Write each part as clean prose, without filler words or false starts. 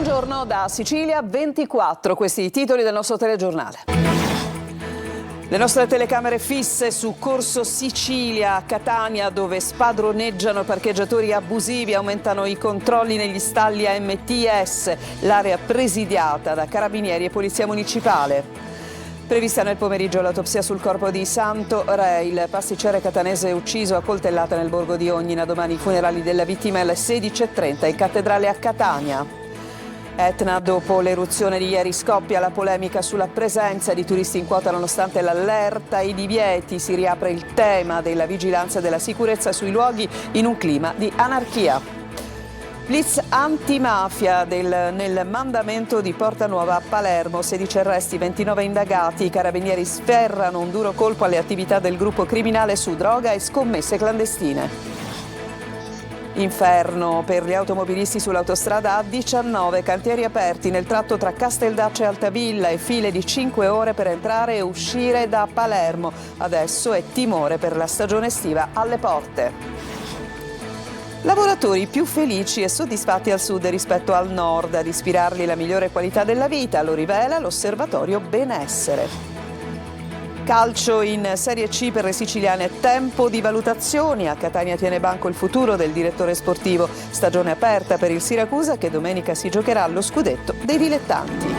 Buongiorno da Sicilia 24, questi i titoli del nostro telegiornale. Le nostre telecamere fisse su Corso Sicilia a Catania, dove spadroneggiano parcheggiatori abusivi, aumentano i controlli negli stalli AMTS, l'area presidiata da carabinieri e polizia municipale. Prevista nel pomeriggio l'autopsia sul corpo di Santo Re, il pasticcere catanese ucciso a coltellata nel borgo di Ognina. Domani i funerali della vittima alle 16:30 in cattedrale a Catania. Etna, dopo l'eruzione di ieri scoppia la polemica sulla presenza di turisti in quota nonostante l'allerta e i divieti. Si riapre il tema della vigilanza e della sicurezza sui luoghi in un clima di anarchia. Blitz antimafia nel mandamento di Porta Nuova a Palermo, 16 arresti, 29 indagati. I carabinieri sferrano un duro colpo alle attività del gruppo criminale su droga e scommesse clandestine. Inferno per gli automobilisti sull'autostrada A19, cantieri aperti nel tratto tra Casteldaccia e Altavilla e file di 5 ore per entrare e uscire da Palermo. Adesso è timore per la stagione estiva alle porte. Lavoratori più felici e soddisfatti al sud rispetto al nord, ad ispirarli la migliore qualità della vita, lo rivela l'osservatorio Benessere. Calcio in Serie C per le siciliane, tempo di valutazioni. A Catania tiene banco il futuro del direttore sportivo. Stagione aperta per il Siracusa che domenica si giocherà lo scudetto dei dilettanti.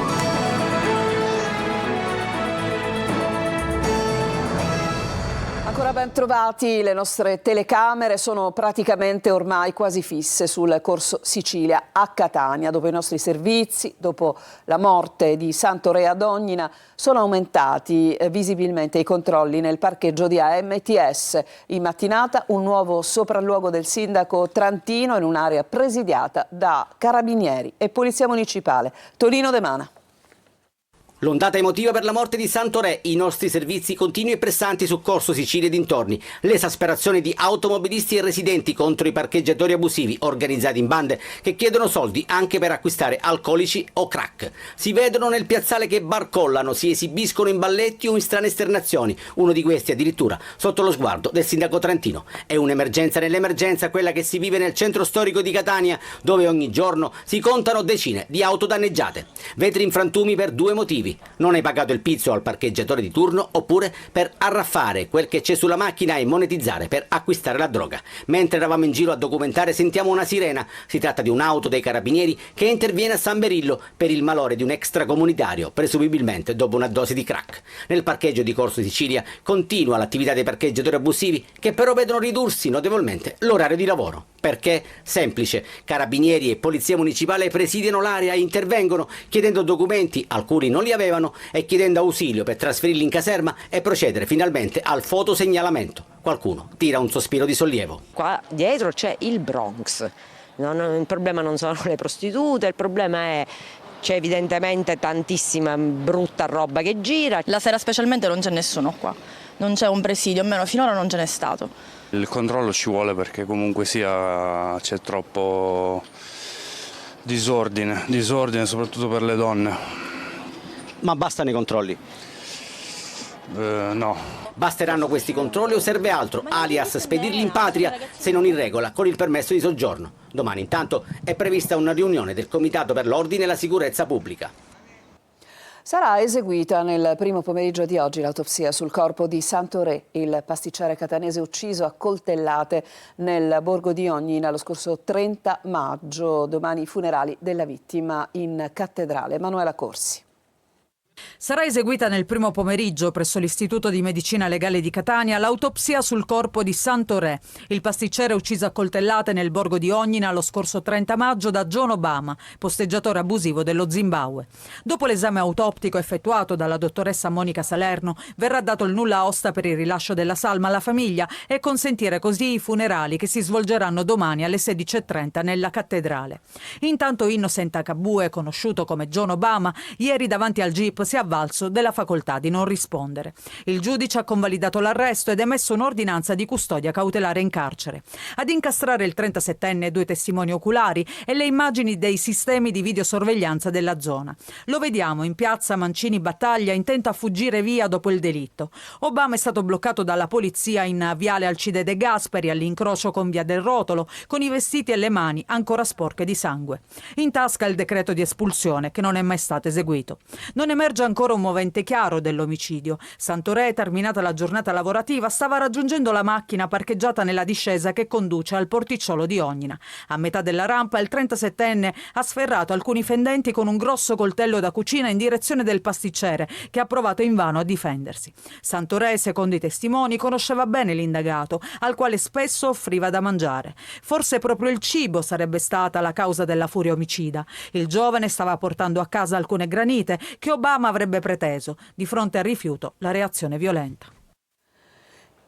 Ancora ben trovati, le nostre telecamere sono praticamente ormai quasi fisse sul Corso Sicilia a Catania, dove i nostri servizi, dopo la morte di Santo Re ad Ognina, sono aumentati visibilmente i controlli nel parcheggio di AMTS. In mattinata un nuovo sopralluogo del sindaco Trantino in un'area presidiata da carabinieri e polizia municipale. Tonino De Mana. L'ondata emotiva per la morte di Santo Re, i nostri servizi continui e pressanti su Corso Sicilia e dintorni, l'esasperazione di automobilisti e residenti contro i parcheggiatori abusivi organizzati in bande che chiedono soldi anche per acquistare alcolici o crack. Si vedono nel piazzale che barcollano, si esibiscono in balletti o in strane esternazioni, uno di questi addirittura sotto lo sguardo del sindaco Trantino. È un'emergenza nell'emergenza quella che si vive nel centro storico di Catania, dove ogni giorno si contano decine di auto danneggiate. Vetri in frantumi per due motivi: non hai pagato il pizzo al parcheggiatore di turno, oppure per arraffare quel che c'è sulla macchina e monetizzare per acquistare la droga. Mentre eravamo in giro a documentare sentiamo una sirena. Si tratta di un'auto dei carabinieri che interviene a San Berillo per il malore di un extracomunitario, presumibilmente dopo una dose di crack. Nel parcheggio di Corso Sicilia continua l'attività dei parcheggiatori abusivi, che però vedono ridursi notevolmente l'orario di lavoro. Perché? Semplice. Carabinieri e polizia municipale presidiano l'area e intervengono chiedendo documenti, alcuni non li avevano, e chiedendo ausilio per trasferirli in caserma e procedere finalmente al fotosegnalamento. Qualcuno tira un sospiro di sollievo. Qua dietro c'è il Bronx. Il problema non sono le prostitute, il problema è c'è evidentemente tantissima brutta roba che gira. La sera specialmente non c'è nessuno qua, non c'è un presidio, almeno finora non ce n'è stato. Il controllo ci vuole perché comunque sia c'è troppo disordine soprattutto per le donne. Ma bastano i controlli? No. Basteranno questi controlli o serve altro, alias spedirli in patria se non in regola con il permesso di soggiorno? Domani intanto è prevista una riunione del Comitato per l'Ordine e la Sicurezza Pubblica. Sarà eseguita nel primo pomeriggio di oggi l'autopsia sul corpo di Santo Re, il pasticcere catanese ucciso a coltellate nel borgo di Ognina lo scorso 30 maggio. Domani i funerali della vittima in cattedrale. Manuela Corsi. Sarà eseguita nel primo pomeriggio presso l'Istituto di Medicina Legale di Catania l'autopsia sul corpo di Santo Re, il pasticcere ucciso a coltellate nel borgo di Ognina lo scorso 30 maggio da John Obama, posteggiatore abusivo dello Zimbabwe. Dopo l'esame autoptico effettuato dalla dottoressa Monica Salerno, verrà dato il nulla osta per il rilascio della salma alla famiglia e consentire così i funerali che si svolgeranno domani alle 16:30 nella cattedrale. Intanto Innocent Akabue, conosciuto come John Obama, ieri davanti al GIP si è avvalso della facoltà di non rispondere. Il giudice ha convalidato l'arresto ed emesso un'ordinanza di custodia cautelare in carcere. Ad incastrare il 37enne 2 testimoni oculari e le immagini dei sistemi di videosorveglianza della zona. Lo vediamo in piazza Mancini Battaglia, intento a fuggire via dopo il delitto. Obama è stato bloccato dalla polizia in viale Alcide De Gasperi all'incrocio con via del Rotolo, con i vestiti e le mani ancora sporche di sangue. In tasca il decreto di espulsione che non è mai stato eseguito. Non emerge ancora un movente chiaro dell'omicidio. Santoré, terminata la giornata lavorativa, stava raggiungendo la macchina parcheggiata nella discesa che conduce al porticciolo di Ognina. A metà della rampa il 37enne ha sferrato alcuni fendenti con un grosso coltello da cucina in direzione del pasticcere, che ha provato invano a difendersi. Santoré, secondo i testimoni, conosceva bene l'indagato, al quale spesso offriva da mangiare. Forse proprio il cibo sarebbe stata la causa della furia omicida. Il giovane stava portando a casa alcune granite che Obama avrebbe preteso. Di fronte al rifiuto, la reazione violenta.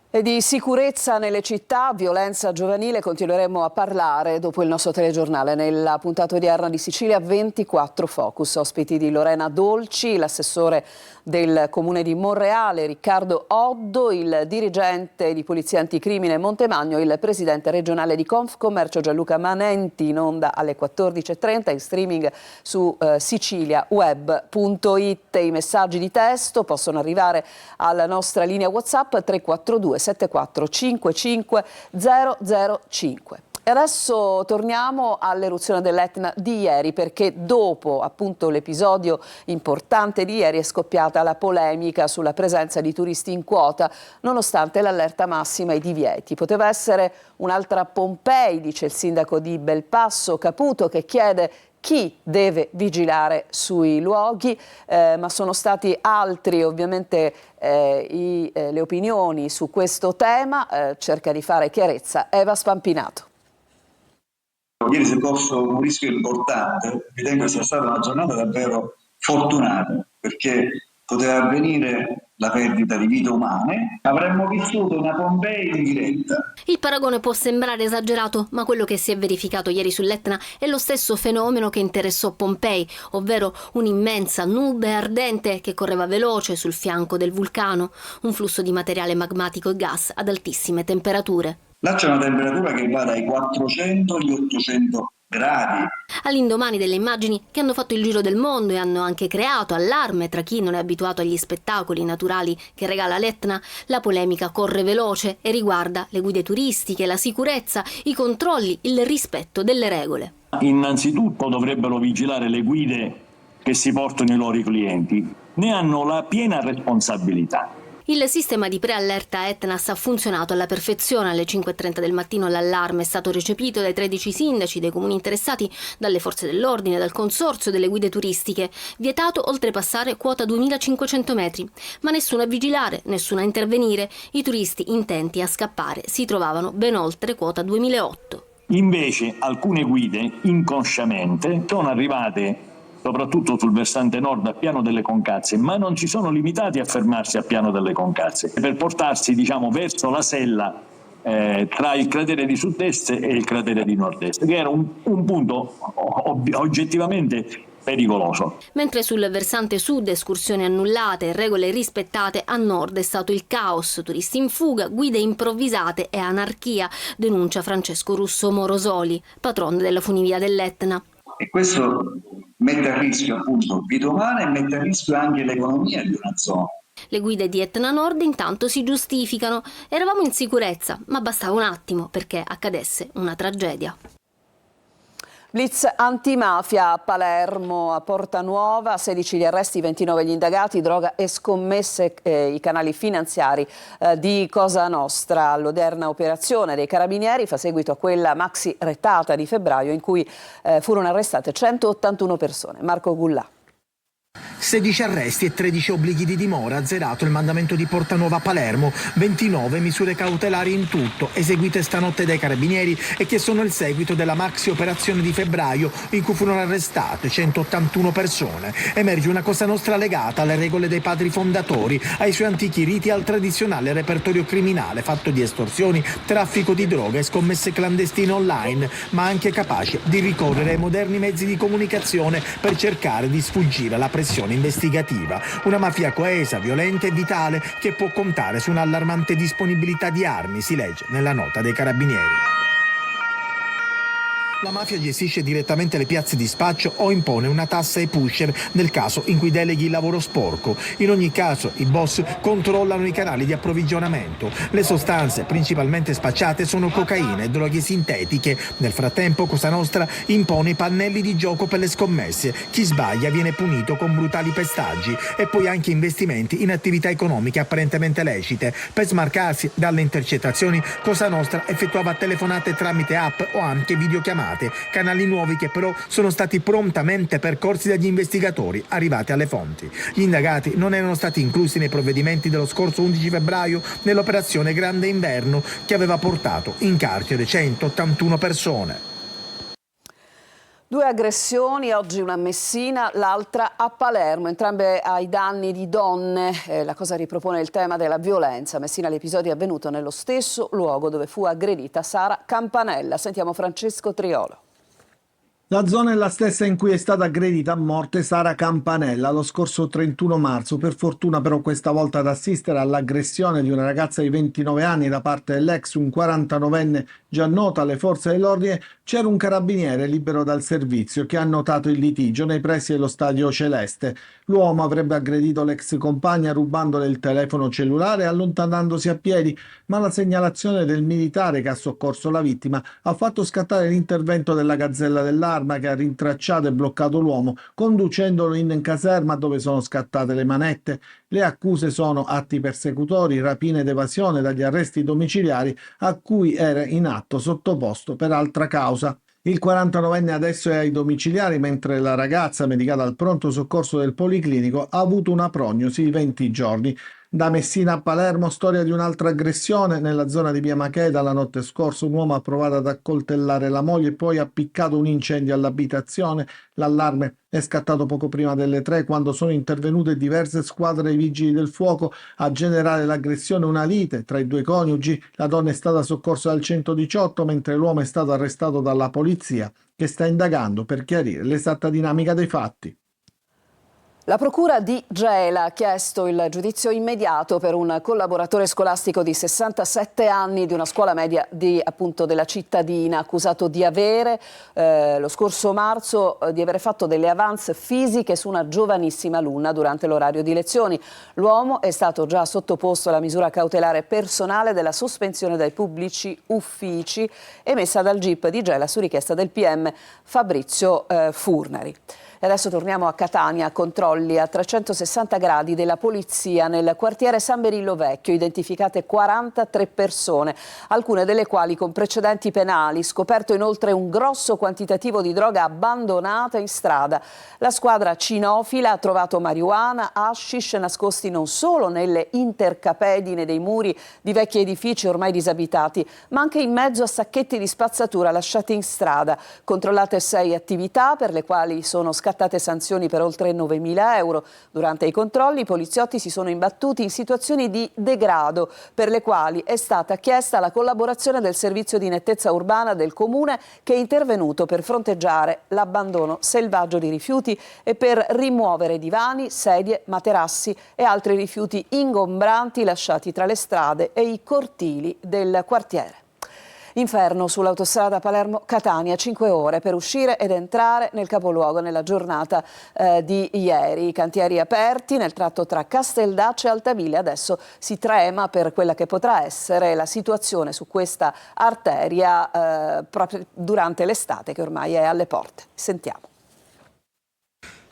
E di sicurezza nelle città, violenza giovanile, continueremo a parlare dopo il nostro telegiornale. Nella puntata odierna di Sicilia 24 Focus, ospiti di Lorena Dolci, l'assessore del comune di Monreale Riccardo Oddo, il dirigente di Polizia Anticrimine Montemagno, il presidente regionale di Confcommercio Gianluca Manenti, in onda alle 14.30, in streaming su siciliaweb.it. I messaggi di testo possono arrivare alla nostra linea WhatsApp 342 74 55 005. E adesso torniamo all'eruzione dell'Etna di ieri, perché dopo appunto l'episodio importante di ieri è scoppiata la polemica sulla presenza di turisti in quota, nonostante l'allerta massima e i divieti. Poteva essere un'altra Pompei, dice il sindaco di Belpasso Caputo, che chiede chi deve vigilare sui luoghi, ma sono stati altri ovviamente le opinioni su questo tema. Cerca di fare chiarezza Eva Spampinato. Ieri si è corso un rischio importante, ritengo che sia stata una giornata davvero fortunata, perché poteva avvenire la perdita di vite umane, avremmo vissuto una Pompei in diretta. Il paragone può sembrare esagerato, ma quello che si è verificato ieri sull'Etna è lo stesso fenomeno che interessò Pompei, ovvero un'immensa nube ardente che correva veloce sul fianco del vulcano, un flusso di materiale magmatico e gas ad altissime temperature. Là c'è una temperatura che va dai 400 agli 800 gradi. All'indomani delle immagini che hanno fatto il giro del mondo e hanno anche creato allarme tra chi non è abituato agli spettacoli naturali che regala l'Etna, la polemica corre veloce e riguarda le guide turistiche, la sicurezza, i controlli, il rispetto delle regole. Innanzitutto dovrebbero vigilare le guide che si portano i loro clienti, ne hanno la piena responsabilità. Il sistema di preallerta Etnas ha funzionato alla perfezione. Alle 5.30 del mattino l'allarme è stato recepito dai 13 sindaci dei comuni interessati, dalle forze dell'ordine, dal consorzio delle guide turistiche. Vietato oltrepassare quota 2.500 metri. Ma nessuno a vigilare, nessuno a intervenire. I turisti intenti a scappare si trovavano ben oltre quota 2008. Invece alcune guide inconsciamente sono arrivate soprattutto sul versante nord a Piano delle Concazze, ma non si sono limitati a fermarsi a Piano delle Concazze per portarsi verso la sella tra il cratere di sud-est e il cratere di nord-est, che era un punto oggettivamente pericoloso. Mentre sul versante sud escursioni annullate e regole rispettate, a nord è stato il caos, turisti in fuga, guide improvvisate e anarchia, denuncia Francesco Russo Morosoli, patron della funivia dell'Etna. E questo mette a rischio appunto vite umane e mette a rischio anche l'economia di una zona. Le guide di Etna Nord intanto si giustificano. Eravamo in sicurezza, ma bastava un attimo perché accadesse una tragedia. Blitz antimafia a Palermo, a Porta Nuova, 16 gli arresti, 29 gli indagati, droga e scommesse, i canali finanziari di Cosa Nostra. L'odierna operazione dei carabinieri fa seguito a quella maxi retata di febbraio in cui furono arrestate 181 persone. Marco Gullà. 16 arresti e 13 obblighi di dimora, azzerato il mandamento di Porta Nuova Palermo, 29 misure cautelari in tutto, eseguite stanotte dai carabinieri e che sono il seguito della maxi operazione di febbraio in cui furono arrestate 181 persone. Emerge una Cosa Nostra legata alle regole dei padri fondatori, ai suoi antichi riti e al tradizionale repertorio criminale fatto di estorsioni, traffico di droga e scommesse clandestine online, ma anche capace di ricorrere ai moderni mezzi di comunicazione per cercare di sfuggire alla pressione operazione investigativa. Una mafia coesa, violenta e vitale che può contare su un'allarmante disponibilità di armi, si legge nella nota dei Carabinieri. La mafia gestisce direttamente le piazze di spaccio o impone una tassa ai pusher nel caso in cui deleghi il lavoro sporco. In ogni caso i boss controllano i canali di approvvigionamento. Le sostanze principalmente spacciate sono cocaina e droghe sintetiche. Nel frattempo Cosa Nostra impone i pannelli di gioco per le scommesse. Chi sbaglia viene punito con brutali pestaggi e poi anche investimenti in attività economiche apparentemente lecite. Per smarcarsi dalle intercettazioni Cosa Nostra effettuava telefonate tramite app o anche videochiamate. Canali nuovi che però sono stati prontamente percorsi dagli investigatori arrivati alle fonti. Gli indagati non erano stati inclusi nei provvedimenti dello scorso 11 febbraio nell'operazione Grande Inverno che aveva portato in carcere 181 persone. 2 aggressioni, oggi una a Messina, l'altra a Palermo, entrambe ai danni di donne. La cosa ripropone il tema della violenza. A Messina l'episodio è avvenuto nello stesso luogo dove fu aggredita Sara Campanella. Sentiamo Francesco Triolo. La zona è la stessa in cui è stata aggredita a morte Sara Campanella lo scorso 31 marzo. Per fortuna però questa volta ad assistere all'aggressione di una ragazza di 29 anni da parte dell'ex, un 49enne già nota alle forze dell'ordine, c'era un carabiniere libero dal servizio che ha notato il litigio nei pressi dello Stadio Celeste. L'uomo avrebbe aggredito l'ex compagna rubandole il telefono cellulare e allontanandosi a piedi, ma la segnalazione del militare che ha soccorso la vittima ha fatto scattare l'intervento della Gazzella dell'Arma che ha rintracciato e bloccato l'uomo, conducendolo in caserma dove sono scattate le manette. Le accuse sono atti persecutori, rapina ed evasione dagli arresti domiciliari a cui era in atto sottoposto per altra causa. Il 49enne adesso è ai domiciliari mentre la ragazza, medicata al pronto soccorso del Policlinico, ha avuto una prognosi di 20 giorni. Da Messina a Palermo, storia di un'altra aggressione. Nella zona di Via Macheda la notte scorsa un uomo ha provato ad accoltellare la moglie e poi ha appiccato un incendio all'abitazione. L'allarme è scattato poco prima delle 3 quando sono intervenute diverse squadre dei vigili del fuoco a generare l'aggressione, una lite tra i 2 coniugi. La donna è stata soccorsa al 118 mentre l'uomo è stato arrestato dalla polizia che sta indagando per chiarire l'esatta dinamica dei fatti. La procura di Gela ha chiesto il giudizio immediato per un collaboratore scolastico di 67 anni di una scuola media della cittadina, accusato di avere lo scorso marzo di avere fatto delle avance fisiche su una giovanissima alunna durante l'orario di lezioni. L'uomo è stato già sottoposto alla misura cautelare personale della sospensione dai pubblici uffici emessa dal GIP di Gela su richiesta del PM Fabrizio Furnari. E adesso torniamo a Catania, controlli a 360 gradi della polizia nel quartiere San Berillo Vecchio, identificate 43 persone, alcune delle quali con precedenti penali, scoperto inoltre un grosso quantitativo di droga abbandonata in strada. La squadra cinofila ha trovato marijuana, hashish nascosti non solo nelle intercapedine dei muri di vecchi edifici ormai disabitati, ma anche in mezzo a sacchetti di spazzatura lasciati in strada. Controllate 6 attività per le quali sono scattate sanzioni per oltre 9.000 euro. Durante i controlli i poliziotti si sono imbattuti in situazioni di degrado per le quali è stata chiesta la collaborazione del servizio di nettezza urbana del comune che è intervenuto per fronteggiare l'abbandono selvaggio di rifiuti e per rimuovere divani, sedie, materassi e altri rifiuti ingombranti lasciati tra le strade e i cortili del quartiere. Inferno sull'autostrada Palermo-Catania, 5 ore per uscire ed entrare nel capoluogo nella giornata di ieri. I cantieri aperti nel tratto tra Casteldaccio e Altavilla. Adesso si trema per quella che potrà essere la situazione su questa arteria proprio durante l'estate che ormai è alle porte. Sentiamo.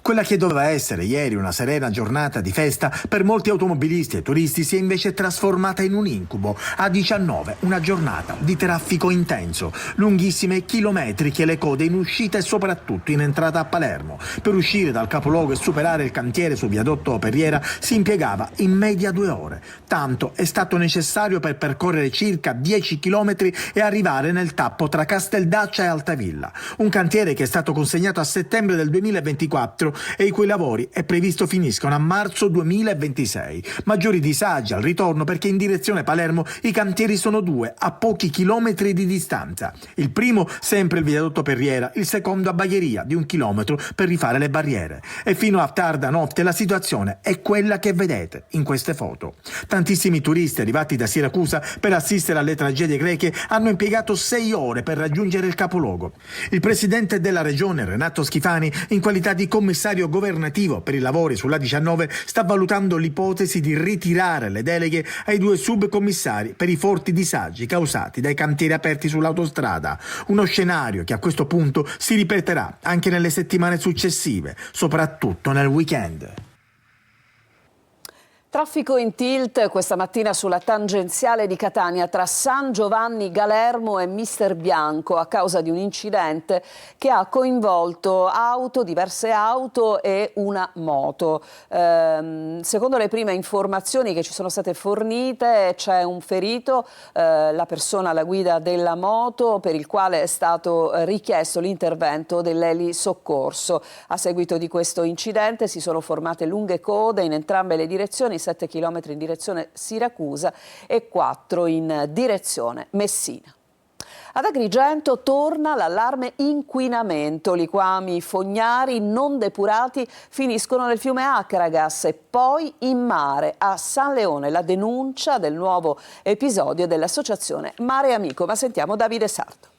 Quella che doveva essere ieri una serena giornata di festa per molti automobilisti e turisti si è invece trasformata in un incubo. A 19 una giornata di traffico intenso, lunghissime chilometriche le code in uscita e soprattutto in entrata a Palermo. Per uscire dal capoluogo e superare il cantiere su viadotto Perriera si impiegava in media 2 ore. Tanto è stato necessario per percorrere circa 10 chilometri e arrivare nel tappo tra Casteldaccia e Altavilla. Un cantiere che è stato consegnato a settembre del 2024 e i cui lavori è previsto finiscono a marzo 2026. Maggiori disagi al ritorno perché in direzione Palermo i cantieri sono due, a pochi chilometri di distanza. Il primo sempre il viadotto Perriera, il secondo a Bagheria di 1 chilometro per rifare le barriere. E fino a tarda notte la situazione è quella che vedete in queste foto. Tantissimi turisti arrivati da Siracusa per assistere alle tragedie greche hanno impiegato 6 ore per raggiungere il capoluogo. Il presidente della regione, Renato Schifani, in qualità di commissario governativo per i lavori sulla 19, sta valutando l'ipotesi di ritirare le deleghe ai 2 subcommissari per i forti disagi causati dai cantieri aperti sull'autostrada. Uno scenario che a questo punto si ripeterà anche nelle settimane successive, soprattutto nel weekend. Traffico in tilt questa mattina sulla tangenziale di Catania tra San Giovanni Galermo e Mister Bianco a causa di un incidente che ha coinvolto diverse auto e una moto. Secondo le prime informazioni che ci sono state fornite c'è un ferito, la persona alla guida della moto, per il quale è stato richiesto l'intervento dell'elisoccorso. A seguito di questo incidente si sono formate lunghe code in entrambe le direzioni, 7 km in direzione Siracusa e 4 in direzione Messina. Ad Agrigento torna l'allarme inquinamento. Liquami fognari non depurati finiscono nel fiume Acragas e poi in mare. A San Leone la denuncia del nuovo episodio dell'associazione Mare Amico. Ma sentiamo Davide Sardo.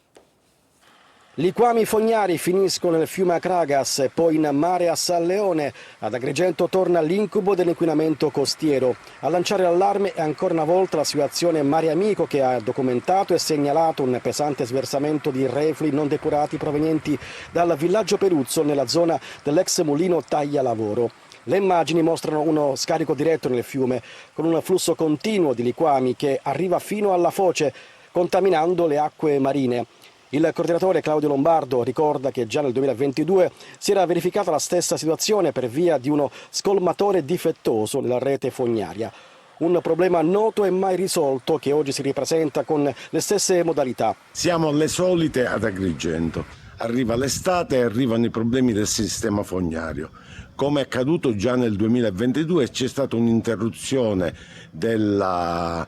Liquami fognari finiscono nel fiume Acragas e poi in mare a San Leone. Ad Agrigento torna l'incubo dell'inquinamento costiero. A lanciare l'allarme è ancora una volta l'associazione Mare Amico, che ha documentato e segnalato un pesante sversamento di reflui non depurati provenienti dal villaggio Peruzzo nella zona dell'ex mulino Taglialavoro. Le immagini mostrano uno scarico diretto nel fiume con un flusso continuo di liquami che arriva fino alla foce, contaminando le acque marine. Il coordinatore Claudio Lombardo ricorda che già nel 2022 si era verificata la stessa situazione per via di uno scolmatore difettoso nella rete fognaria. Un problema noto e mai risolto che oggi si ripresenta con le stesse modalità. Siamo alle solite ad Agrigento. Arriva l'estate e arrivano i problemi del sistema fognario. Come è accaduto già nel 2022 c'è stata un'interruzione della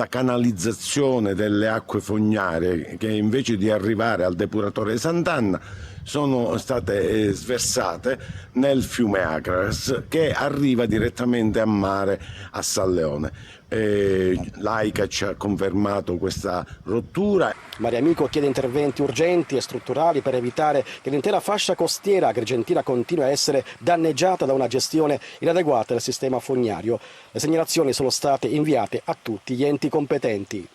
canalizzazione delle acque fognarie che invece di arrivare al depuratore Sant'Anna sono state sversate nel fiume Acragas, che arriva direttamente a mare a San Leone. L'AICA ci ha confermato questa rottura. Mare Amico chiede interventi urgenti e strutturali per evitare che l'intera fascia costiera agrigentina continui a essere danneggiata da una gestione inadeguata del sistema fognario. Le segnalazioni sono state inviate a tutti gli enti competenti.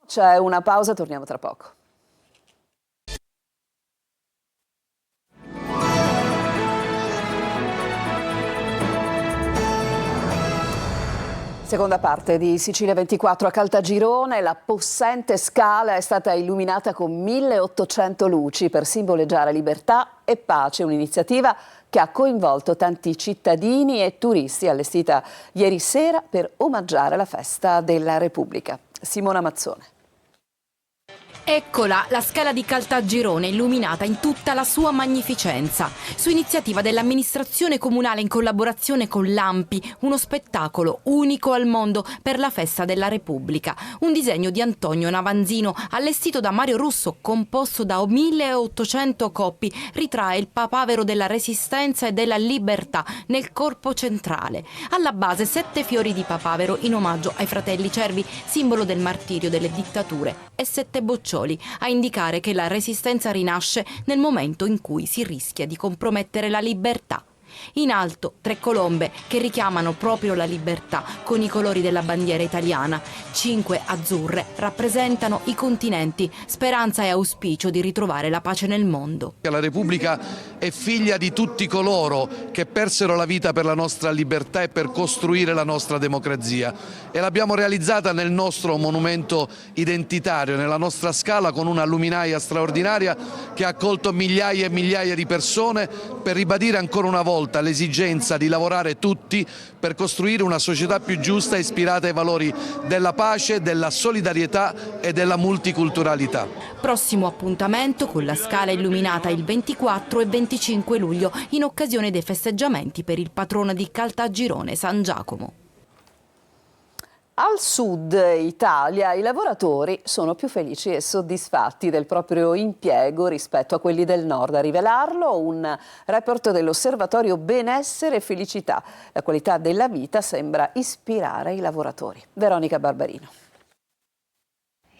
C'è una pausa, torniamo tra poco. Seconda parte di Sicilia 24 a Caltagirone. La possente scala è stata illuminata con 1800 luci per simboleggiare libertà e pace, un'iniziativa che ha coinvolto tanti cittadini e turisti, allestita ieri sera per omaggiare la festa della Repubblica. Simona Mazzone. Eccola, la scala di Caltagirone illuminata in tutta la sua magnificenza. Su iniziativa dell'amministrazione comunale in collaborazione con l'ANPI, uno spettacolo unico al mondo per la festa della Repubblica. Un disegno di Antonio Navanzino, allestito da Mario Russo, composto da 1800 coppi, ritrae il papavero della Resistenza e della Libertà nel corpo centrale. Alla base 7 fiori di papavero in omaggio ai fratelli Cervi, simbolo del martirio delle dittature, e 7 boccioli a indicare che la resistenza rinasce nel momento in cui si rischia di compromettere la libertà. In alto 3 colombe che richiamano proprio la libertà con i colori della bandiera italiana. 5 azzurre rappresentano i continenti, speranza e auspicio di ritrovare la pace nel mondo. La Repubblica è figlia di tutti coloro che persero la vita per la nostra libertà e per costruire la nostra democrazia, e l'abbiamo realizzata nel nostro monumento identitario, nella nostra scala, con una luminaria straordinaria che ha accolto migliaia e migliaia di persone per ribadire ancora una volta volta l'esigenza di lavorare tutti per costruire una società più giusta e ispirata ai valori della pace, della solidarietà e della multiculturalità. Prossimo appuntamento con la Scala illuminata il 24 e 25 luglio in occasione dei festeggiamenti per il patrono di Caltagirone, San Giacomo. Al sud Italia i lavoratori sono più felici e soddisfatti del proprio impiego rispetto a quelli del nord. A rivelarlo un report dell'Osservatorio Benessere e Felicità. La qualità della vita sembra ispirare i lavoratori. Veronica Barbarino.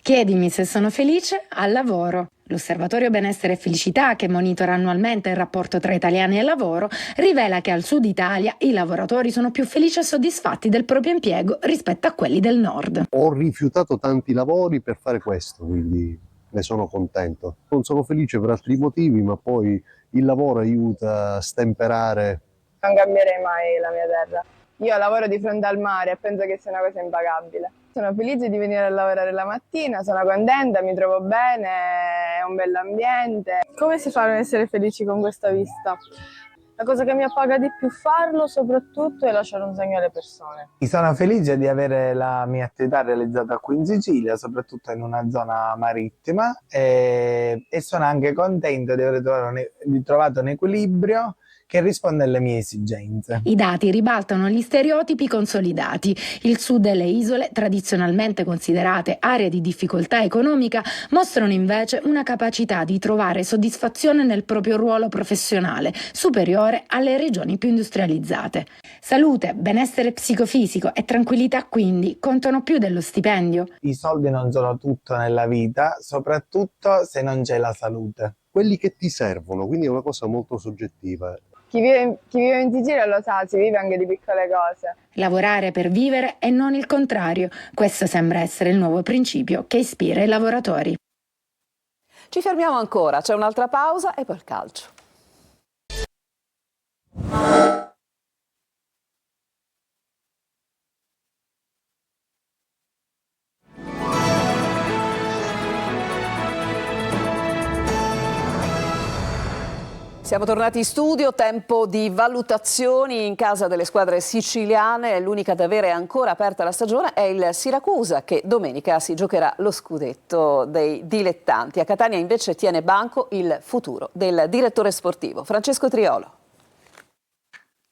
Chiedimi se sono felice al lavoro. L'Osservatorio Benessere e Felicità, che monitora annualmente il rapporto tra italiani e lavoro, rivela che al sud Italia i lavoratori sono più felici e soddisfatti del proprio impiego rispetto a quelli del nord. Ho rifiutato tanti lavori per fare questo, quindi ne sono contento. Non sono felice per altri motivi, ma poi il lavoro aiuta a stemperare. Non cambierei mai la mia terra. Io lavoro di fronte al mare e penso che sia una cosa impagabile. Sono felice di venire a lavorare la mattina, sono contenta, mi trovo bene, è un bell'ambiente. Come si fa a non essere felici con questa vista? La cosa che mi appaga di più farlo soprattutto è lasciare un segno alle persone. Sono felice di avere la mia attività realizzata qui in Sicilia, soprattutto in una zona marittima, e sono anche contento di aver trovato un equilibrio che risponde alle mie esigenze. I dati ribaltano gli stereotipi consolidati. Il sud e le isole, tradizionalmente considerate aree di difficoltà economica, mostrano invece una capacità di trovare soddisfazione nel proprio ruolo professionale, superiore alle regioni più industrializzate. Salute, benessere psicofisico e tranquillità quindi contano più dello stipendio. I soldi non sono tutto nella vita, soprattutto se non c'è la salute. Quelli che ti servono, quindi è una cosa molto soggettiva. Chi vive in Sicilia lo sa, si vive anche di piccole cose. Lavorare per vivere e non il contrario. Questo sembra essere il nuovo principio che ispira i lavoratori. Ci fermiamo ancora, c'è un'altra pausa e poi il calcio. Siamo tornati in studio, tempo di valutazioni in casa delle squadre siciliane. L'unica ad avere ancora aperta la stagione è il Siracusa, che domenica si giocherà lo scudetto dei dilettanti. A Catania invece tiene banco il futuro del direttore sportivo, Francesco Triolo.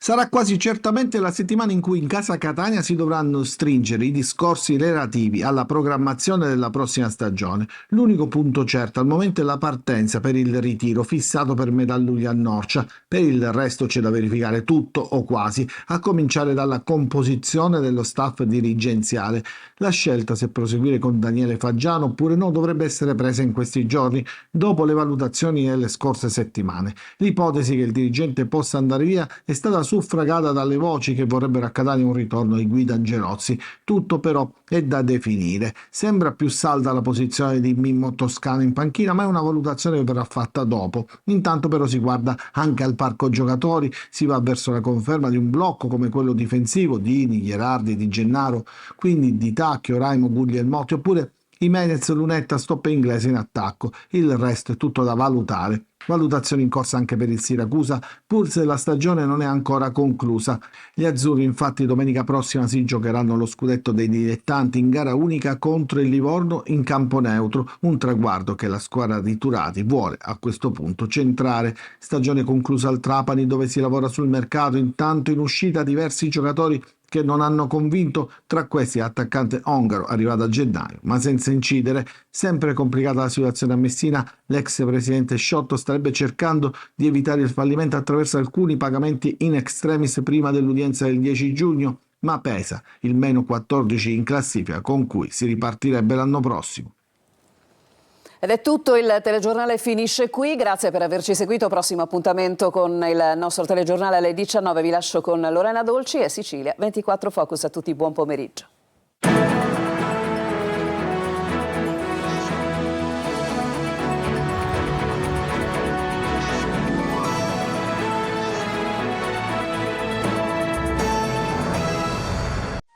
Sarà quasi certamente la settimana in cui in casa Catania si dovranno stringere i discorsi relativi alla programmazione della prossima stagione. L'unico punto certo al momento è la partenza per il ritiro fissato per metà luglio a Norcia. Per il resto c'è da verificare tutto o quasi, a cominciare dalla composizione dello staff dirigenziale. La scelta se proseguire con Daniele Faggiano oppure no dovrebbe essere presa in questi giorni, dopo le valutazioni delle scorse settimane. L'ipotesi che il dirigente possa andare via è stata suffragata dalle voci che vorrebbero a Catania un ritorno di Guido Angelozzi. Tutto però è da definire. Sembra più salda la posizione di Mimmo Toscano in panchina, ma è una valutazione che verrà fatta dopo. Intanto però si guarda anche al parco giocatori, si va verso la conferma di un blocco come quello difensivo di Ini, Gherardi, Di Gennaro, quindi Di Tacchio, Raimo, Guglielmotti, oppure Jimenez, Lunetta, Stoppe Inglese in attacco. Il resto è tutto da valutare. Valutazioni in corsa anche per il Siracusa, pur se la stagione non è ancora conclusa. Gli azzurri infatti domenica prossima si giocheranno lo scudetto dei dilettanti in gara unica contro il Livorno in campo neutro, un traguardo che la squadra di Turati vuole a questo punto centrare. Stagione conclusa al Trapani, dove si lavora sul mercato, intanto in uscita diversi giocatori che non hanno convinto, tra questi l'attaccante ongaro arrivato a gennaio, ma senza incidere. Sempre complicata la situazione a Messina, l'ex presidente Sciotto starebbe cercando di evitare il fallimento attraverso alcuni pagamenti in extremis prima dell'udienza del 10 giugno, ma pesa il meno 14 in classifica con cui si ripartirebbe l'anno prossimo. Ed è tutto, il telegiornale finisce qui, grazie per averci seguito. Prossimo appuntamento con il nostro telegiornale alle 19, vi lascio con Lorena Dolci e Sicilia 24 Focus. A tutti buon pomeriggio.